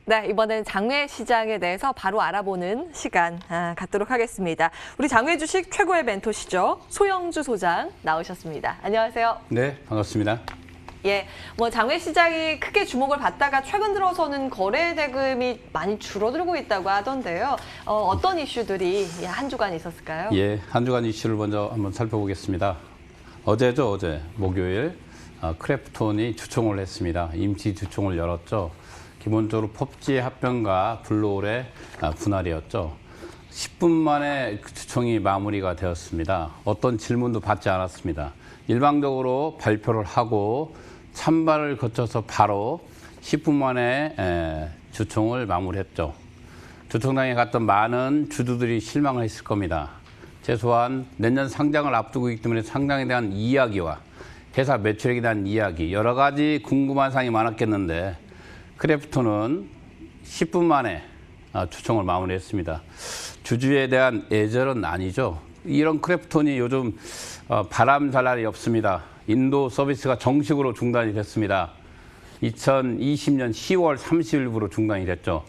네, 이번엔 장외 시장에 대해서 바로 알아보는 시간 갖도록 하겠습니다. 우리 장외 주식 최고의 멘토시죠. 소영주 소장 나오셨습니다. 안녕하세요. 네, 반갑습니다. 예, 장외 시장이 크게 주목을 받다가 최근 들어서는 거래 대금이 많이 줄어들고 있다고 하던데요. 어떤 이슈들이 한 주간 있었을까요? 예, 한 주간 이슈를 먼저 한번 살펴보겠습니다. 어제죠, 어제 목요일 크래프톤이 주총을 했습니다. 임시 주총을 열었죠. 기본적으로 펍지 합병과 블루홀의 분할이었죠. 10분 만에 주총이 마무리가 되었습니다. 어떤 질문도 받지 않았습니다. 일방적으로 발표를 하고 찬반을 거쳐서 바로 10분 만에 주총을 마무리했죠. 주총장에 갔던 많은 주주들이 실망을 했을 겁니다. 최소한 내년 상장을 앞두고 있기 때문에 상장에 대한 이야기와 회사 매출액에 대한 이야기, 여러 가지 궁금한 사항이 많았겠는데 크래프톤은 10분 만에 주총을 마무리했습니다. 주주에 대한 애절은 아니죠. 이런 크래프톤이 요즘 바람 잘 날이 없습니다. 인도 서비스가 정식으로 중단이 됐습니다. 2020년 10월 30일부로 중단이 됐죠.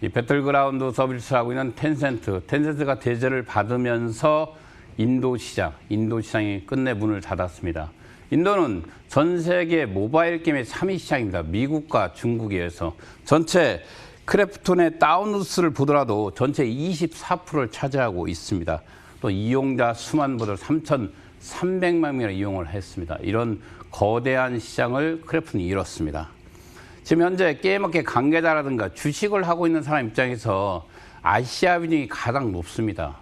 이 배틀그라운드 서비스를 하고 있는 텐센트가 대제를 받으면서 인도 시장이 끝내 문을 닫았습니다. 인도는 전 세계 모바일 게임의 3위 시장입니다. 미국과 중국에 의해서. 전체 크래프톤의 다운로드수를 보더라도 전체 24%를 차지하고 있습니다. 또 이용자 수만 보도 3,300만 명이 이용을 했습니다. 이런 거대한 시장을 크래프톤이 잃었습니다. 지금 현재 게임업계 관계자라든가 주식을 하고 있는 사람 입장에서 아시아 비중이 가장 높습니다.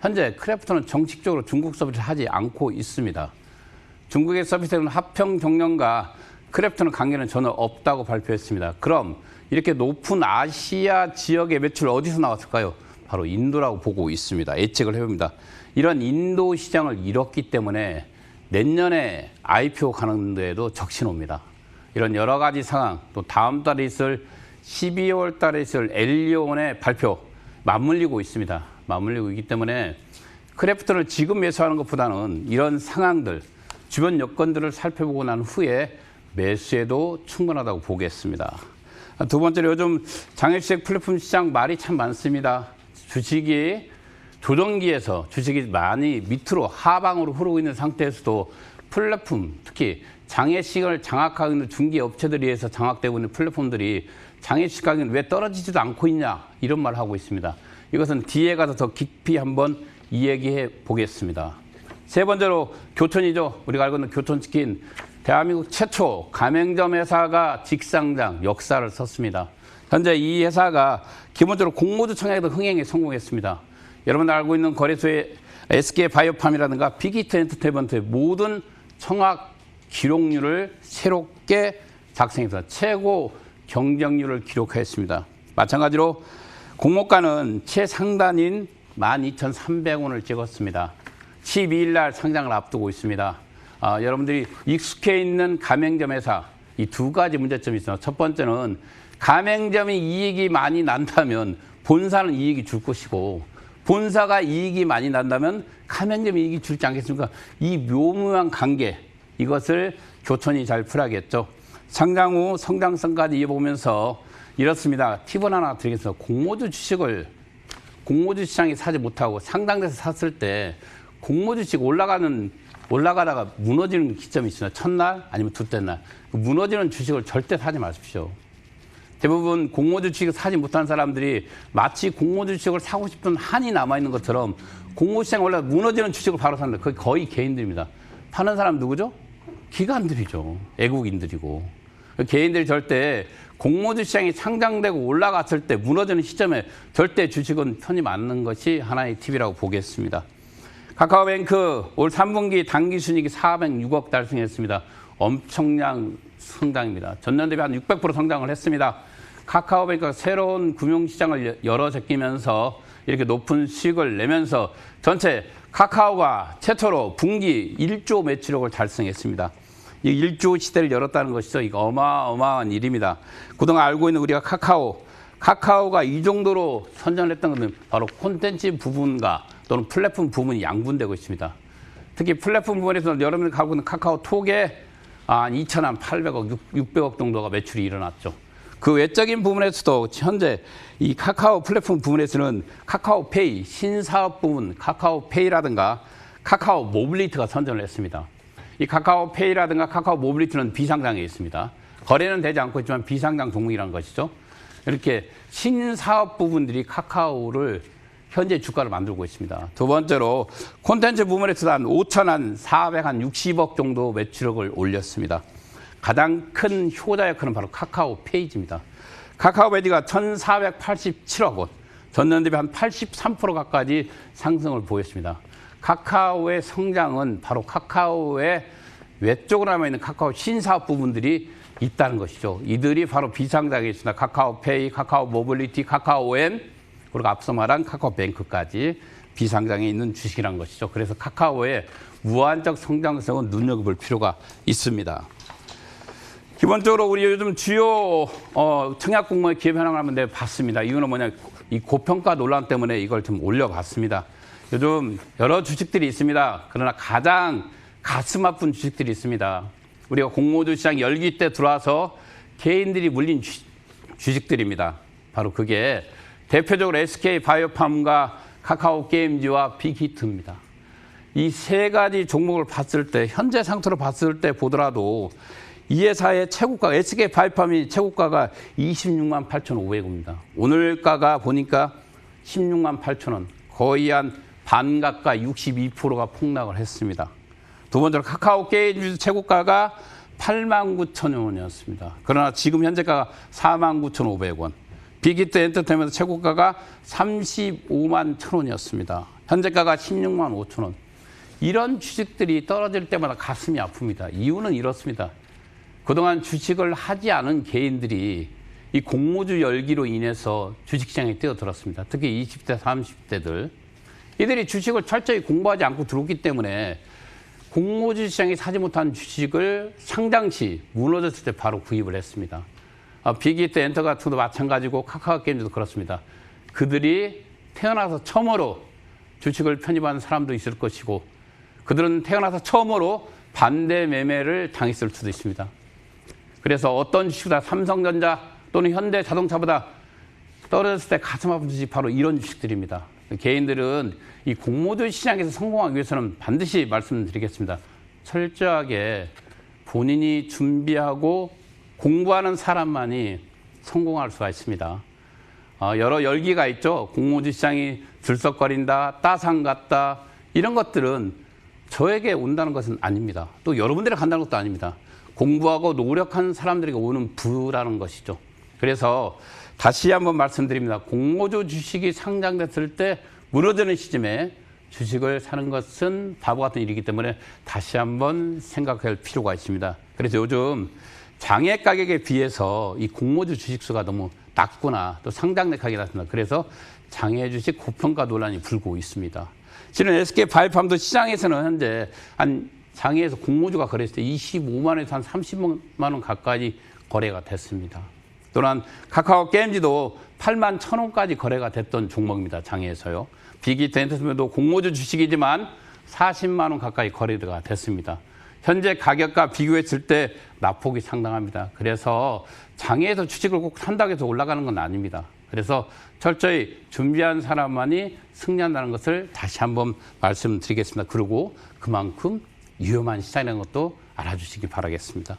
현재 크래프톤은 정식적으로 중국 서비스를 하지 않고 있습니다. 중국의 서비스는 합평 경영과 크래프톤의 관계는 전혀 없다고 발표했습니다. 그럼 이렇게 높은 아시아 지역의 매출 어디서 나왔을까요? 바로 인도라고 보고 있습니다. 예측을 해봅니다. 이런 인도 시장을 잃었기 때문에 내년에 IPO 가는 데에도 적신 옵니다. 이런 여러 가지 상황, 또 다음 달에 있을 12월 달에 있을 엘리온의 발표 맞물리고 있습니다. 맞물리고 있기 때문에 크래프톤을 지금 매수하는 것보다는 이런 상황들, 주변 여건들을 살펴보고 난 후에 매수해도 충분하다고 보겠습니다. 두 번째로 요즘 장외주식 플랫폼 시장 말이 참 많습니다. 주식이 조정기에서 주식이 많이 밑으로 하방으로 흐르고 있는 상태에서도 플랫폼, 특히 장외시장을 장악하고 있는 중개업체들에 의해서 장악되고 있는 플랫폼들이 장외주식 가격이 왜 떨어지지도 않고 있냐 이런 말을 하고 있습니다. 이것은 뒤에 가서 더 깊이 한번 이야기해 보겠습니다. 세 번째로 교촌이죠. 우리가 알고 있는 교촌치킨. 대한민국 최초 가맹점 회사가 직상장 역사를 썼습니다. 현재 이 회사가 기본적으로 공모주 청약에도 흥행에 성공했습니다. 여러분 알고 있는 거래소의 SK바이오팜이라든가 빅히트 엔터테인먼트의 모든 청약 기록률을 새롭게 작성해서 최고 경쟁률을 기록했습니다. 마찬가지로 공모가는 최상단인 12,300원을 찍었습니다. 12일 날 상장을 앞두고 있습니다. 여러분들이 익숙해 있는 가맹점 회사, 이 두 가지 문제점이 있어요. 첫 번째는 가맹점이 이익이 많이 난다면 본사는 이익이 줄 것이고 본사가 이익이 많이 난다면 가맹점이 이익이 줄지 않겠습니까? 이 묘무한 관계, 이것을 교촌이 잘 풀어야겠죠. 상장 후 성장성까지 이어보면서 이렇습니다. 팁을 하나 드리겠습니다. 공모주 주식을 공모주 시장에 사지 못하고 상장돼서 샀을 때 공모주 주식 올라가다가 무너지는 기점이 있습니다. 첫날 아니면 둘째 날. 무너지는 주식을 절대 사지 마십시오. 대부분 공모주 주식을 사지 못한 사람들이 마치 공모주 주식을 사고 싶은 한이 남아있는 것처럼 공모주 시장에 올라 무너지는 주식을 바로 산다. 그게 거의 개인들입니다. 파는 사람 누구죠? 기관들이죠. 애국인들이고. 개인들이 절대 공모주 시장이 상장되고 올라갔을 때 무너지는 시점에 절대 주식은 편입 않는 것이 하나의 팁이라고 보겠습니다. 카카오뱅크 올 3분기 당기순이익이 406억 달성했습니다. 엄청난 성장입니다. 전년 대비 한 600% 성장을 했습니다. 카카오뱅크가 새로운 금융시장을 열어 제끼면서 이렇게 높은 수익을 내면서 전체 카카오가 최초로 분기 1조 매출액을 달성했습니다. 이 1조 시대를 열었다는 것이죠. 이거 어마어마한 일입니다. 그동안 알고 있는 우리가 카카오가 이 정도로 선전을 했던 것은 바로 콘텐츠 부분과 또는 플랫폼 부분이 양분되고 있습니다. 특히 플랫폼 부분에서 여러분들 가고 있는 카카오톡에 2,800억, 600억 정도가 매출이 일어났죠. 그 외적인 부분에서도 현재 이 카카오 플랫폼 부분에서는 카카오페이, 신사업 부분, 카카오페이라든가 카카오 모빌리티가 선전을 했습니다. 이 카카오페이라든가 카카오 모빌리티는 비상장에 있습니다. 거래는 되지 않고 있지만 비상장 종목이라는 것이죠. 이렇게 신사업 부분들이 카카오를 현재 주가를 만들고 있습니다. 두 번째로 콘텐츠 부분에서 한 5,460억 정도 매출액을 올렸습니다. 가장 큰 효자 역할은 바로 카카오 페이지입니다. 카카오 페이지가 1,487억 원, 전년 대비 한 83% 가까이 상승을 보였습니다. 카카오의 성장은 바로 카카오의 외쪽으로 남아있는 카카오 신사업 부분들이 있다는 것이죠. 이들이 바로 비상장에 있습니다. 카카오페이, 카카오 모빌리티, 카카오엠, 그리고 앞서 말한 카카오뱅크까지 비상장에 있는 주식이라는 것이죠. 그래서 카카오의 무한적 성장성은 눈여겨볼 필요가 있습니다. 기본적으로 우리 요즘 주요 청약 공모의 기업 현황을 한번 봤습니다. 이유는 뭐냐, 이 고평가 논란 때문에 이걸 좀 올려봤습니다. 요즘 여러 주식들이 있습니다. 그러나 가장 가슴 아픈 주식들이 있습니다. 우리가 공모주 시장 열기 때 들어와서 개인들이 물린 주식들입니다. 바로 그게 대표적으로 SK 바이오팜과 카카오 게임즈와 빅히트입니다. 이 세 가지 종목을 봤을 때, 현재 상태로 봤을 때 보더라도 이 회사의 최고가, SK 바이오팜이 최고가가 26만 8,500원입니다. 오늘가가 보니까 16만 8천원, 거의 한 반 가까이 62%가 폭락을 했습니다. 두 번째로 카카오 게임즈 최고가가 8만 9천 원이었습니다. 그러나 지금 현재가가 4만 9,500원. 빅히트 엔터테인먼트 최고가가 35만 1,000원이었습니다. 현재가가 16만 5천 원. 이런 주식들이 떨어질 때마다 가슴이 아픕니다. 이유는 이렇습니다. 그동안 주식을 하지 않은 개인들이 이 공모주 열기로 인해서 주식시장에 뛰어들었습니다. 특히 20대, 30대들. 이들이 주식을 철저히 공부하지 않고 들어오기 때문에 공모주 시장이 사지 못한 주식을 상장 시 무너졌을 때 바로 구입을 했습니다. 빅히트 엔터 같은 것도 마찬가지고 카카오 게임즈도 그렇습니다. 그들이 태어나서 처음으로 주식을 편입하는 사람도 있을 것이고 그들은 태어나서 처음으로 반대 매매를 당했을 수도 있습니다. 그래서 어떤 주식보다 삼성전자 또는 현대자동차보다 떨어졌을 때 가슴 아픈 주식이 바로 이런 주식들입니다. 개인들은 이 공모주 시장에서 성공하기 위해서는 반드시 말씀드리겠습니다. 철저하게 본인이 준비하고 공부하는 사람만이 성공할 수가 있습니다. 여러 열기가 있죠. 공모주 시장이 들썩거린다, 따상 같다, 이런 것들은 저에게 온다는 것은 아닙니다. 또 여러분들이 간다는 것도 아닙니다. 공부하고 노력한 사람들에게 오는 부라는 것이죠. 그래서 다시 한번 말씀드립니다. 공모주 주식이 상장됐을 때 무너지는 시점에 주식을 사는 것은 바보 같은 일이기 때문에 다시 한번 생각할 필요가 있습니다. 그래서 요즘 장외 가격에 비해서 이 공모주 주식수가 너무 낮구나, 또 상장된 가격이 낮습니다. 그래서 장외 주식 고평가 논란이 불고 있습니다. 실은 SK 바이오팜도 시장에서는 현재 한 장외에서 공모주가 거래했을 때 25만 원에서 한 30만 원 가까이 거래가 됐습니다. 또한 카카오 게임즈도 8만 1,000원까지 거래가 됐던 종목입니다. 장외에서요. 빅히트 엔터테인먼트도 공모주 주식이지만 40만 원 가까이 거래가 됐습니다. 현재 가격과 비교했을 때 낙폭이 상당합니다. 그래서 장외에서 주식을 꼭 산다고 해서 올라가는 건 아닙니다. 그래서 철저히 준비한 사람만이 승리한다는 것을 다시 한번 말씀드리겠습니다. 그리고 그만큼 위험한 시장이라는 것도 알아주시기 바라겠습니다.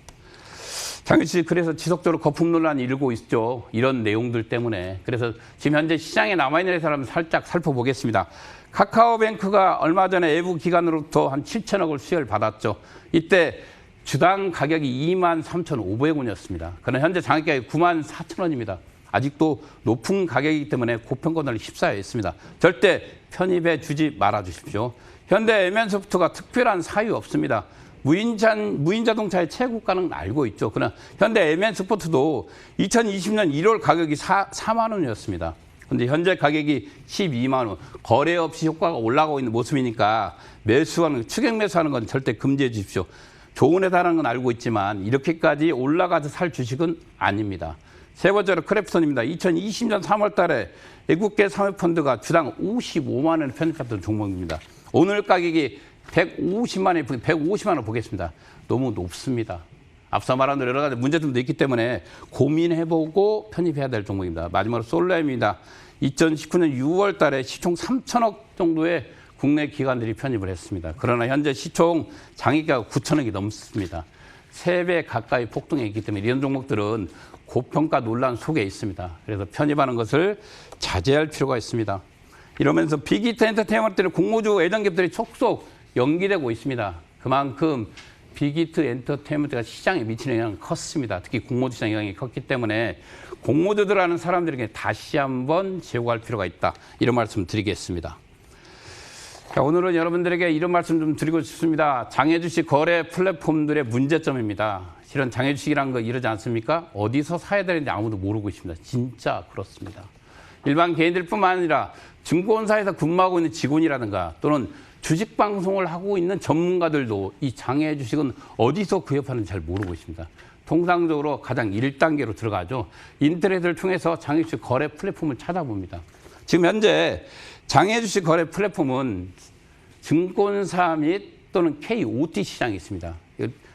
장외주식 그래서 지속적으로 거품 논란이 일고 있죠. 이런 내용들 때문에. 그래서 지금 현재 시장에 남아있는 회사를 살짝 살펴보겠습니다. 카카오뱅크가 얼마 전에 외부 기관으로부터 한 7천억을 수혜를 받았죠. 이때 주당 가격이 23,500원이었습니다. 그러나 현재 장외가격이 94,000원입니다. 아직도 높은 가격이기 때문에 고평가를 휩싸여 있습니다. 절대 편입해 주지 말아 주십시오. 현대 MN소프트가 특별한 사유 없습니다. 무인자동차의 최고가는 알고 있죠. 그러나 현대 MN스포츠도 2020년 1월 가격이 4만 원이었습니다. 그런데 현재 가격이 12만 원. 거래 없이 효과가 올라가고 있는 모습이니까 매수하는, 추격 매수하는 건 절대 금지해 주십시오. 좋은 회사라는 건 알고 있지만 이렇게까지 올라가서 살 주식은 아닙니다. 세 번째로 크래프톤입니다. 2020년 3월 달에 외국계 사모펀드가 주당 55만 원을 편입했던 종목입니다. 오늘 가격이 150만 원 보겠습니다. 너무 높습니다. 앞서 말한 대로 여러 가지 문제점도 있기 때문에 고민해보고 편입해야 될 종목입니다. 마지막으로 솔라임입니다. 2019년 6월 달에 시총 3천억 정도의 국내 기관들이 편입을 했습니다. 그러나 현재 시총 장익가가 9천억이 넘습니다. 3배 가까이 폭등했기 때문에 이런 종목들은 고평가 논란 속에 있습니다. 그래서 편입하는 것을 자제할 필요가 있습니다. 이러면서 빅히트 엔터테인먼트는 공모주 애정기업들이 속속 연기되고 있습니다. 그만큼 빅히트 엔터테인먼트가 시장에 미치는 영향이 컸습니다. 특히 공모주 시장 영향이 컸기 때문에 공모주들 하는 사람들에게 다시 한번 제고할 필요가 있다. 이런 말씀 드리겠습니다. 자, 오늘은 여러분들에게 이런 말씀 좀 드리고 싶습니다. 장외주식 거래 플랫폼들의 문제점입니다. 실은 장외주식이라는 거 이러지 않습니까? 어디서 사야 되는지 아무도 모르고 있습니다. 진짜 그렇습니다. 일반 개인들뿐만 아니라 증권사에서 근무하고 있는 직원이라든가 또는 주식 방송을 하고 있는 전문가들도 이 장외 주식은 어디서 구입하는지 잘 모르고 있습니다. 통상적으로 가장 1단계로 들어가죠. 인터넷을 통해서 장외 주식 거래 플랫폼을 찾아봅니다. 지금 현재 장외 주식 거래 플랫폼은 증권사 및 또는 KOT 시장이 있습니다.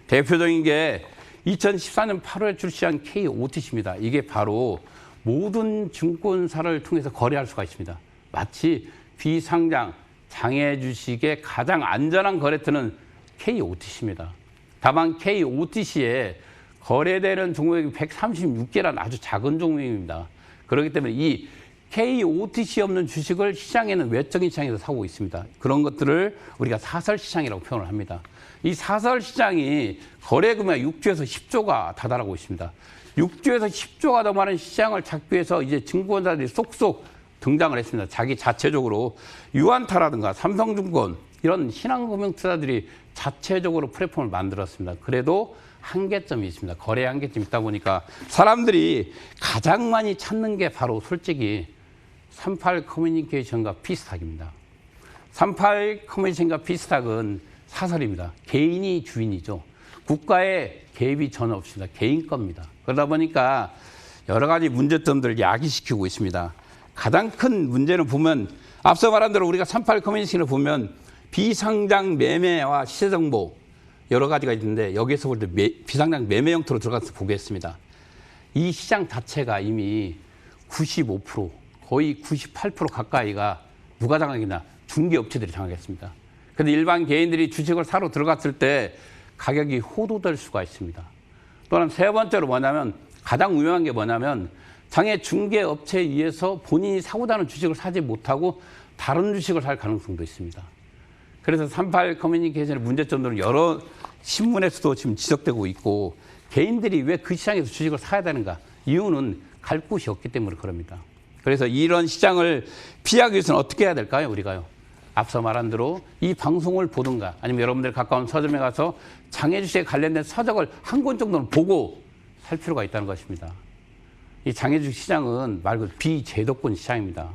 대표적인 게 2014년 8월에 출시한 KOTC입니다. 이게 바로 모든 증권사를 통해서 거래할 수가 있습니다. 마치 비상장 장외 주식의 가장 안전한 거래처는 KOTC입니다. 다만 KOTC에 거래되는 종목이 136개라는 아주 작은 종목입니다. 그렇기 때문에 이 KOTC 없는 주식을 시장에는 외적인 시장에서 사고 있습니다. 그런 것들을 우리가 사설시장이라고 표현을 합니다. 이 사설시장이 거래 금액 6조에서 10조가 다달하고 있습니다. 6조에서 10조가 더 많은 시장을 찾기 위해서 이제 증권사들이 쏙쏙 등장을 했습니다. 자기 자체적으로 유안타라든가 삼성증권 이런 신한금융투자들이 자체적으로 플랫폼을 만들었습니다. 그래도 한계점이 있습니다. 거래 한계점이 있다 보니까 사람들이 가장 많이 찾는 게 바로 솔직히 38 커뮤니케이션과 피스탁입니다. 38 커뮤니케이션과 피스탁은 사설입니다. 개인이 주인이죠. 국가의 개입이 전혀 없습니다. 개인 겁니다. 그러다 보니까 여러 가지 문제점들을 야기시키고 있습니다. 가장 큰 문제는 보면 앞서 말한 대로 우리가 38 커뮤니케이션을 보면 비상장 매매와 시세정보 여러 가지가 있는데 여기에서 볼 때 비상장 매매 형태로 들어가서 보겠습니다. 이 시장 자체가 이미 95% 거의 98% 가까이가 누가 장악이냐 중개업체들이 장악했습니다. 그런데 일반 개인들이 주식을 사러 들어갔을 때 가격이 호도될 수가 있습니다. 또한 세 번째로 뭐냐면 가장 유명한 게 뭐냐면 장외 중개업체에 의해서 본인이 사고자 하는 주식을 사지 못하고 다른 주식을 살 가능성도 있습니다. 그래서 38 커뮤니케이션의 문제점들은 여러 신문에서도 지금 지적되고 있고 개인들이 왜 그 시장에서 주식을 사야 되는가? 이유는 갈 곳이 없기 때문에 그럽니다. 그래서 이런 시장을 피하기 위해서는 어떻게 해야 될까요? 우리가요. 앞서 말한 대로 이 방송을 보든가 아니면 여러분들 가까운 서점에 가서 장외 주식에 관련된 서적을 한 권 정도는 보고 살 필요가 있다는 것입니다. 이 장외 주식 시장은 말 그대로 비제도권 시장입니다.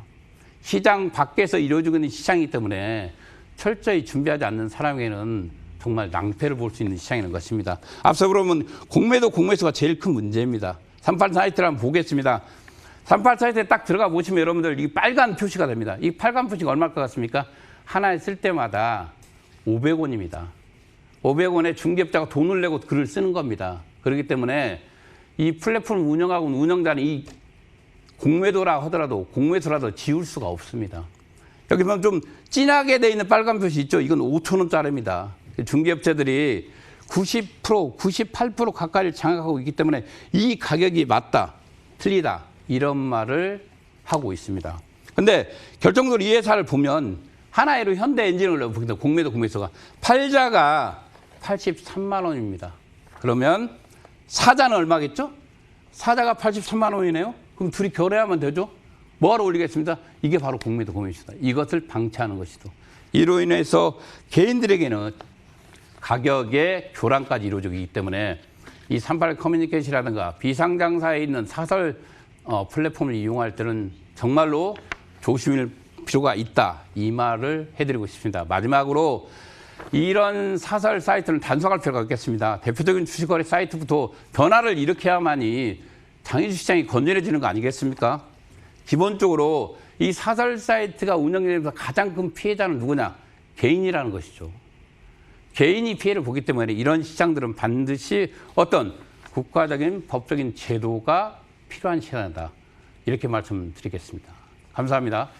시장 밖에서 이루어지고 있는 시장이기 때문에 철저히 준비하지 않는 사람에게는 정말 낭패를 볼 수 있는 시장이라는 것입니다. 앞서 그러면 공매도 공매수가 제일 큰 문제입니다. 38 사이트를 한번 보겠습니다. 38 사이트에 딱 들어가 보시면 여러분들 이 빨간 표시가 됩니다. 이 빨간 표시가 얼마일 것 같습니까? 하나에 쓸 때마다 500원입니다. 500원에 중개업자가 돈을 내고 글을 쓰는 겁니다. 그렇기 때문에 이 플랫폼을 운영하고 있는 운영자는 이 공매도라 하더라도 공매수라도 지울 수가 없습니다. 여기 보면 좀 진하게 돼 있는 빨간 표시 있죠? 이건 5,000원짜리입니다. 중개업체들이 90%, 98% 가까이를 장악하고 있기 때문에 이 가격이 맞다, 틀리다 이런 말을 하고 있습니다. 근데 결정적으로 이 회사를 보면 하나로 현대엔진을 보겠습니다. 공매도 공매수가 팔자가 83만 원입니다. 그러면 사자는 얼마겠죠? 사자가 83만 원이네요. 그럼 둘이 결해하면 되죠? 뭐하러 올리겠습니다? 이게 바로 공매도 공매수다. 이것을 방치하는 것이죠. 이로 인해서 개인들에게는 가격의 교란까지 이루어지기 때문에 이 38 커뮤니케이션이라든가 비상장사에 있는 사설 플랫폼을 이용할 때는 정말로 조심할 필요가 있다. 이 말을 해드리고 싶습니다. 마지막으로 이런 사설 사이트는 단속할 필요가 있겠습니다. 대표적인 주식거래 사이트부터 변화를 일으켜야만이 장애주 시장이 건전해지는 거 아니겠습니까? 기본적으로 이 사설 사이트가 운영되면서 가장 큰 피해자는 누구냐? 개인이라는 것이죠. 개인이 피해를 보기 때문에 이런 시장들은 반드시 어떤 국가적인 법적인 제도가 필요한 시장이다. 이렇게 말씀드리겠습니다. 감사합니다.